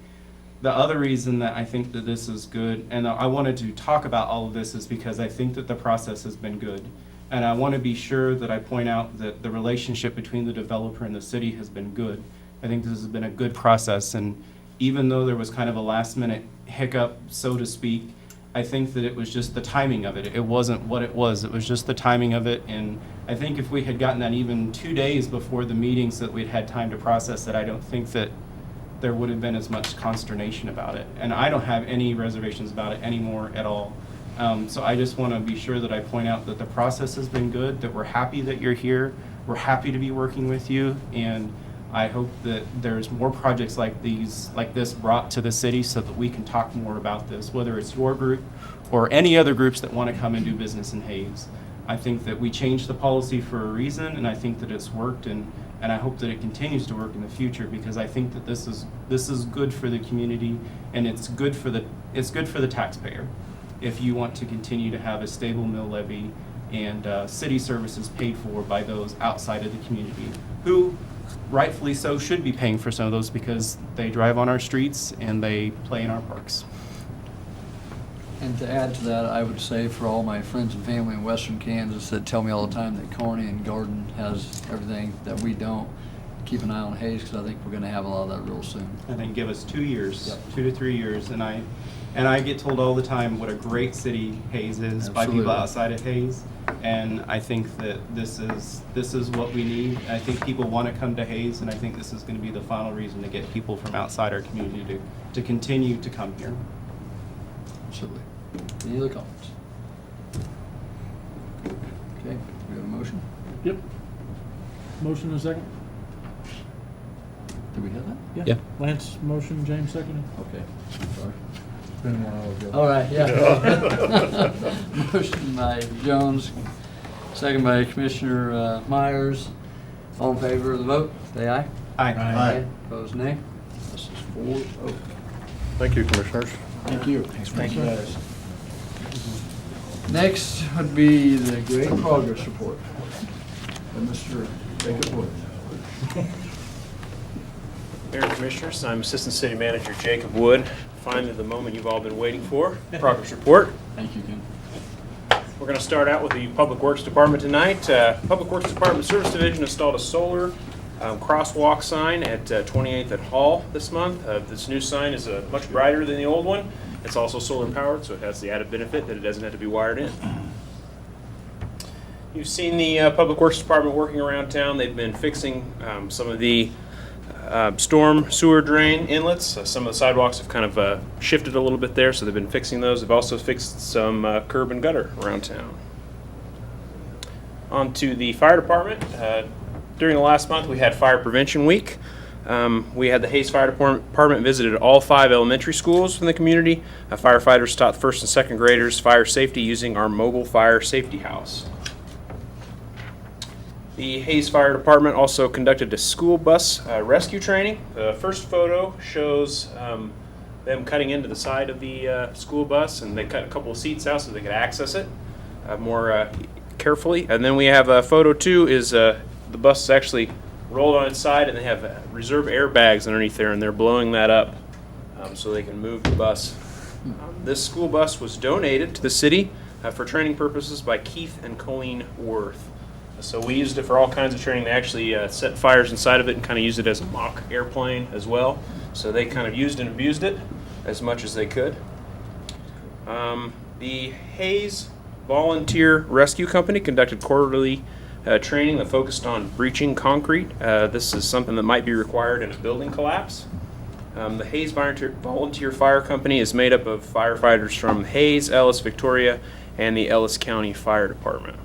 The other reason that I think that this is good, and I wanted to talk about all of this, is because I think that the process has been good. And I want to be sure that I point out that the relationship between the developer and the city has been good. I think this has been a good process, and even though there was kind of a last-minute hiccup, so to speak, I think that it was just the timing of it. It wasn't what it was just the timing of it. And I think if we had gotten that even 2 days before the meeting so that we'd had time to process it, I don't think that there would have been as much consternation about it. And I don't have any reservations about it anymore at all. So I just want to be sure that I point out that the process has been good, that we're happy that you're here, we're happy to be working with you, and I hope that there's more projects like this brought to the city so that we can talk more about this, whether it's your group or any other groups that want to come and do business in Hayes. I think that we changed the policy for a reason, and I think that it's worked, and I hope that it continues to work in the future, because I think that this is good for the community, and it's good for the taxpayer. If you want to continue to have a stable mill levy and city services paid for by those outside of the community, who rightfully so should be paying for some of those because they drive on our streets and they play in our parks. And to add to that, I would say for all my friends and family in western Kansas that tell me all the time that Kearney and Garden has everything that we don't, keep an eye on Hayes, because I think we're going to have a lot of that real soon. And then give us 2 years, Yep. 2 to 3 years. And I get told all the time what a great city Hayes is by people Absolutely. outside of Hayes. And I think that this is what we need. I think people want to come to Hayes, and I think this is going to be the final reason to get people from outside our community to continue to come here. Absolutely. Any other comments? Okay, we have a motion? Yep. Motion and a second? Did we have that? Yeah. Lance, motion, James seconded. Okay, sorry. Been a while ago. All right, yeah. Motion by Jones, second by Commissioner Myers. All in favor of the vote, say aye. Aye. Opposed, nay. This is 4-0. Thank you, Commissioners. Thank you. Thank you, guys. Next would be the Great Progress Report by Mr. Jacob Wood. Mayor and Commissioners, I'm Assistant City Manager Jacob Wood finally the moment you've all been waiting for, progress report. Thank you, Ken. We're going to start out with the Public Works Department tonight. Public Works Department Service Division installed a solar crosswalk sign at 28th at Hall this month. This new sign is much brighter than the old one. It's also solar powered, so it has the added benefit that it doesn't have to be wired in. You've seen the Public Works Department working around town. They've been fixing some of the storm sewer drain inlets. Some of the sidewalks have kind of shifted a little bit there, so they've been fixing those. They've also fixed some curb and gutter around town. On to the fire department. During the last month, we had Fire Prevention Week. We had the Hayes Fire Department visited all 5 elementary schools in the community. Firefighters taught first and second graders fire safety using our mobile fire safety house. The Hayes Fire Department also conducted a school bus rescue training. The first photo shows them cutting into the side of the school bus, and they cut a couple of seats out so they could access it more carefully. And then we have photo 2 is the bus is actually rolled on its side, and they have reserve airbags underneath there, and they're blowing that up so they can move the bus. This school bus was donated to the city for training purposes by Keith and Colleen Worth. So we used it for all kinds of training. They actually set fires inside of it and kind of used it as a mock airplane as well. So they kind of used and abused it as much as they could. The Hayes Volunteer Rescue Company conducted quarterly training that focused on breaching concrete. This is something that might be required in a building collapse. The Hayes Volunteer Fire Company is made up of firefighters from Hayes, Ellis, Victoria, and the Ellis County Fire Department.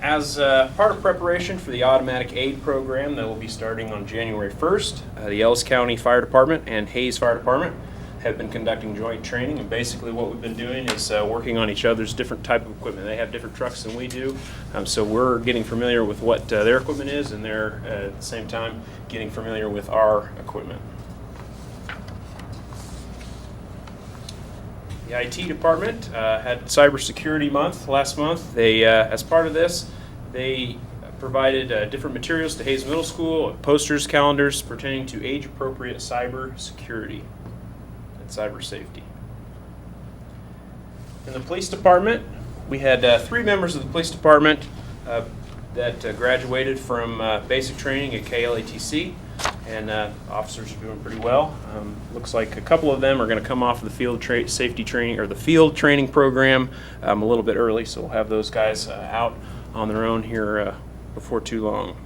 As part of preparation for the automatic aid program that will be starting on January 1st, the Ellis County Fire Department and Hayes Fire Department have been conducting joint training, and basically what we've been doing is working on each other's different type of equipment. They have different trucks than we do, so we're getting familiar with what their equipment is, and they're at the same time getting familiar with our equipment. The IT department had Cybersecurity Month last month. They, as part of this, they provided different materials to Hayes Middle School, posters, calendars pertaining to age-appropriate cyber security and cyber safety. In the police department, we had 3 members of the police department that graduated from basic training at KLATC, and officers are doing pretty well. Looks like a couple of them are going to come off of the field safety training or the field training program a little bit early, so we'll have those guys out on their own here before too long.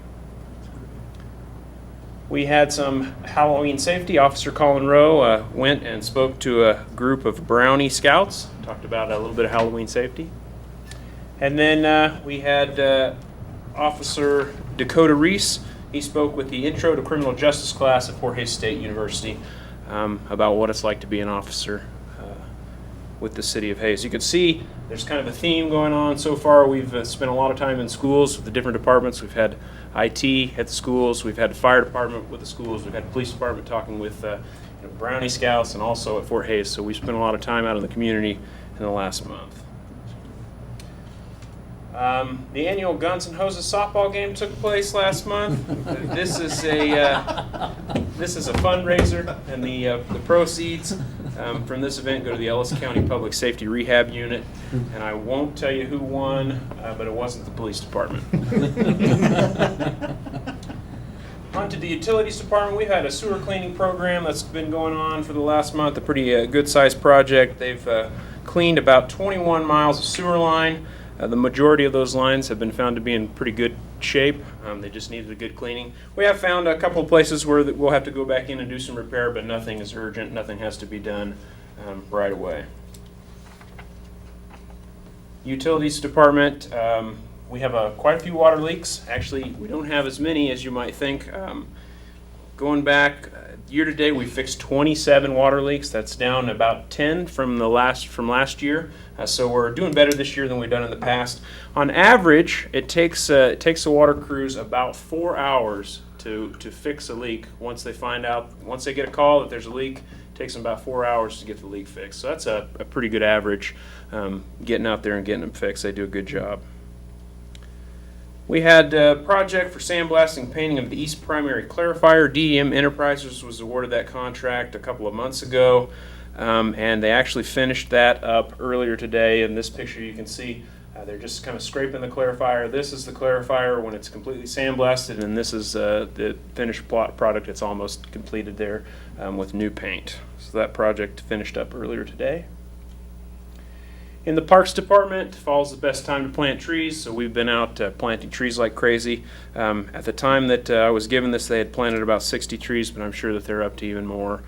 We had some Halloween safety. Officer Colin Rowe went and spoke to a group of Brownie Scouts, talked about a little bit of Halloween safety. And then we had Officer Dakota Reese. He spoke with the Intro to Criminal Justice class at Fort Hays State University about what it's like to be an officer with the city of Hayes. You can see there's kind of a theme going on so far. We've spent a lot of time in schools with the different departments. We've had IT at the schools. We've had the fire department with the schools. We've had the police department talking with Brownie Scouts and also at Fort Hays. So we spent a lot of time out in the community in the last month. The annual Guns and Hoses softball game took place last month. This is a fundraiser, and the proceeds from this event go to the Ellis County Public Safety Rehab Unit. And I won't tell you who won, but it wasn't the police department. On to the utilities department. We've had a sewer cleaning program that's been going on for the last month. A pretty good-sized project. They've cleaned about 21 miles of sewer line. The majority of those lines have been found to be in pretty good shape. They just needed a good cleaning. We have found a couple of places where we'll have to go back in and do some repair, but nothing is urgent. Nothing has to be done right away. Utilities department, we have quite a few water leaks. Actually, we don't have as many as you might think. Going back year to date, we fixed 27 water leaks. That's down about 10 from last year. So we're doing better this year than we've done in the past. On average, it takes the water crews about 4 hours to fix a leak. Once they get a call that there's a leak, it takes them about 4 hours to get the leak fixed. So that's a pretty good average, getting out there and getting them fixed. They do a good job. We had a project for sandblasting and painting of the east primary clarifier. DEM Enterprises was awarded that contract a couple of months ago, and they actually finished that up earlier today. In this picture you can see they're just kind of scraping the clarifier. This is the clarifier when it's completely sandblasted, and this is the finished product. It's almost completed there with new paint. So that project finished up earlier today. In the Parks Department, fall's the best time to plant trees, so we've been out planting trees like crazy. At the time that I was given this, they had planted about 60 trees, but I'm sure that they're up to even more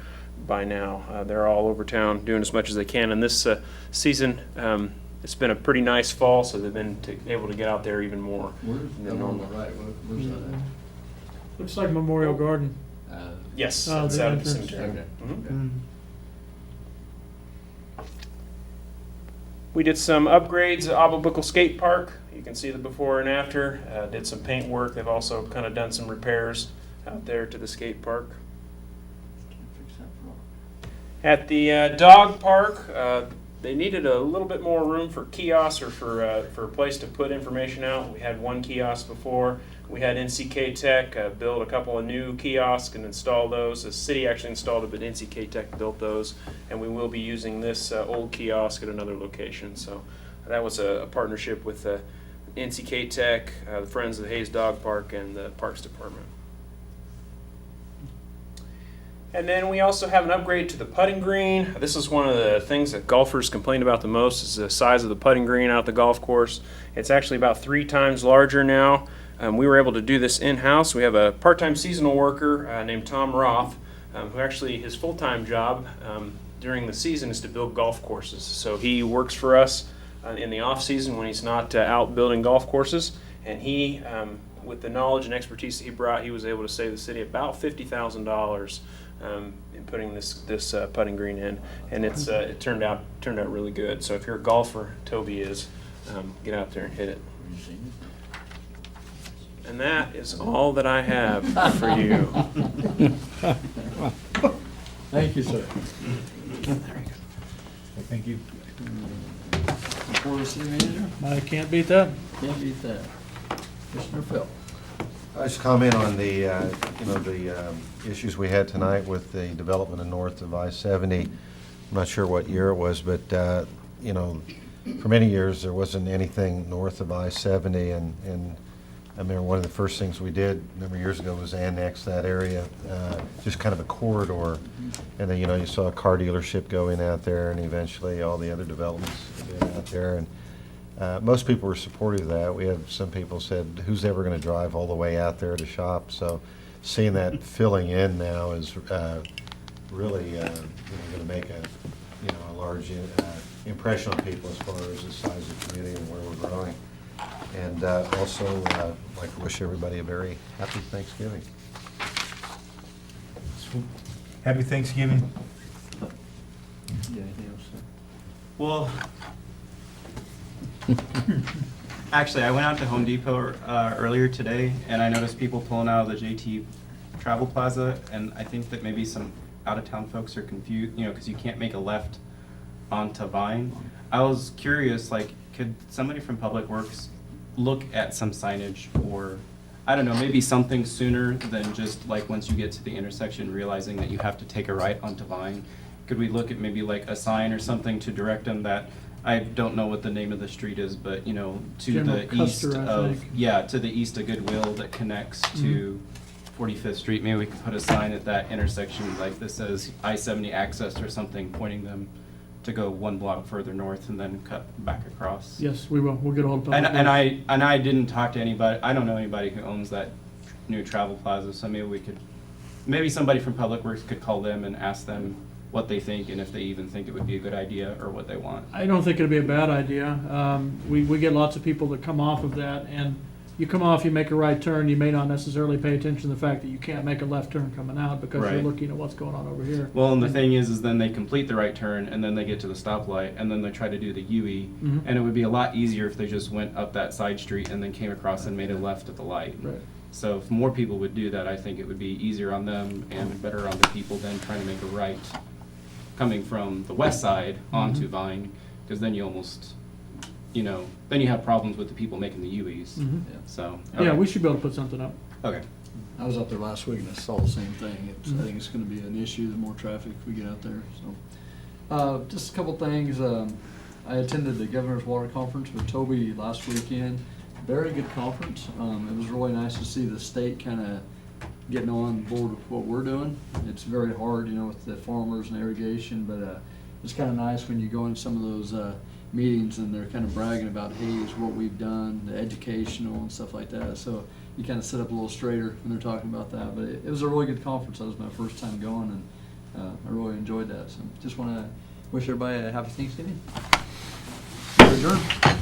by now. They're all over town doing as much as they can. And this season, it's been a pretty nice fall, so they've been able to get out there even more than normal. Where's that Looks like Memorial Garden. at? Yes, Oh, it's the out of the entrance. cemetery. Okay. Mhm. We did some upgrades at Auble-Bickle Skate Park. You can see the before and after. Did some paint work. They've also kind of done some repairs out there to the skate park. At the dog park, they needed a little bit more room for kiosks or for a place to put information out. We had one kiosk before. We had NCK Tech build a couple of new kiosks and install those. The city actually installed it, but NCK Tech built those. And we will be using this old kiosk at another location. So that was a partnership with NCK Tech, the Friends of the Hayes Dog Park, and the Parks Department. And then we also have an upgrade to the putting green. This is one of the things that golfers complain about the most, is the size of the putting green out at the golf course. It's actually about 3 times larger now. We were able to do this in-house. We have a part-time seasonal worker named Tom Roth, who actually, his full-time job during the season is to build golf courses. So he works for us in the off-season when he's not out building golf courses. And he, with the knowledge and expertise that he brought, he was able to save the city about $50,000 in putting this putting green in, and it turned out really good. So if you're a golfer, Toby is, get out there and hit it. And that is all that I have for you. Thank you, sir. Thank you. Report of the city manager? I can't beat that. Can't beat that. Commissioner Phil. I just comment on the issues we had tonight with the development of north of I-70. I'm not sure what year it was, but, for many years, there wasn't anything north of I-70, and I remember one of the first things we did a number of years ago was annex that area, just kind of a corridor. And then, you saw a car dealership go in out there, and eventually all the other developments went out there. And most people were supportive of that. We had some people said, who's ever going to drive all the way out there to shop? So seeing that filling in now is really going to make a large impression on people as far as the size of the community and where we're growing. And also, I'd like to wish everybody a very happy Thanksgiving. Happy Thanksgiving. Yeah, anything else, sir? Well, actually, I went out to Home Depot earlier today, and I noticed people pulling out of the JT Travel Plaza, and I think that maybe some out-of-town folks are confused, because you can't make a left onto Vine. I was curious, could somebody from Public Works look at some signage, or, I don't know, maybe something sooner than just once you get to the intersection, realizing that you have to take a right onto Vine? Could we look at maybe a sign or something to direct them that, I don't know what the name of the street is, but, to General the east Custer, I of, think. to the east of Goodwill that connects to 45th Street. Maybe we could put a sign at that intersection that says I-70 access or something, pointing them to go 1 block further north and then cut back across. Yes, we will. We'll get a hold of And Public Works. I didn't talk to anybody. I don't know anybody who owns that new travel plaza, so maybe somebody from Public Works could call them and ask them what they think and if they even think it would be a good idea or what they want. I don't think it'd be a bad idea. We get lots of people that come off of that, and you come off, you make a right turn, you may not necessarily pay attention to the fact that you can't make a left turn coming out because you're Right. looking at what's going on over here. Well, and the thing is then they complete the right turn and then they get to the stoplight and then they try to do the UE, Mhm. and it would be a lot easier if they just went up that side street and then came across and made a left at the light. Right. So if more people would do that, I think it would be easier on them and better on the people than trying to make a right coming from the west side onto Vine, because then you almost you know, then you have problems with the people making the UEs. Mhm. So. Yeah, okay. we should be able to put something up. Okay. I was up there last week and I saw the same thing. I think it's gonna be an issue, the more traffic we get out there, so. Just a couple things, I attended the Governor's Water Conference with Toby last weekend. Very good conference. It was really nice to see the state kinda getting on board with what we're doing. It's very hard, you know, with the farmers and irrigation, but, it's kinda nice when you go in some of those, meetings and they're kind of bragging about, hey, it's what we've done, the educational and stuff like that. So you kind of sit up a little straighter when they're talking about that. But it was a really good conference. That was my first time going, and I really enjoyed that. So just want to wish everybody a happy Thanksgiving. We're adjourned.